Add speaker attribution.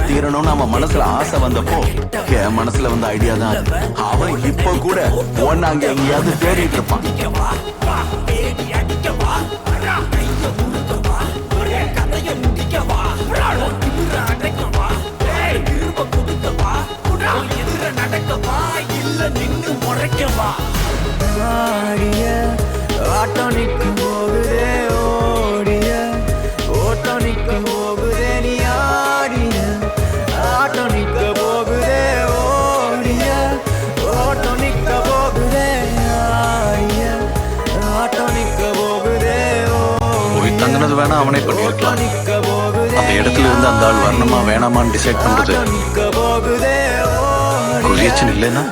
Speaker 1: தீரணும்னு அவன் மனசுல ஆசை வந்தப்போ என் மனசுல வந்த ஐடியா தான் அது. அவன் இப்ப கூட ஒன்னு அங்க எங்கேயாவது தேடிட்டு இருப்பான்.
Speaker 2: ஆட்டோ நிற்கும் போகுதே ஓடிய ஓட்டோ நிற்கும் போகுதே நீ ஆடிய ஆட்டோ நிற்க போகுதே ஓடிய ஓட்டோ நிற்க போகுதே ஆடிய ஆட்டோ நிற்க போகுதே
Speaker 1: போய் தங்கினது வேணா அவனே பண்ணிருக்கலாம். அந்த இடத்துல இருந்து அந்த ஆள் வரணுமா வேணாமான்னு டிசைட் பண்றது குரியச்சன் இல்லைன்னா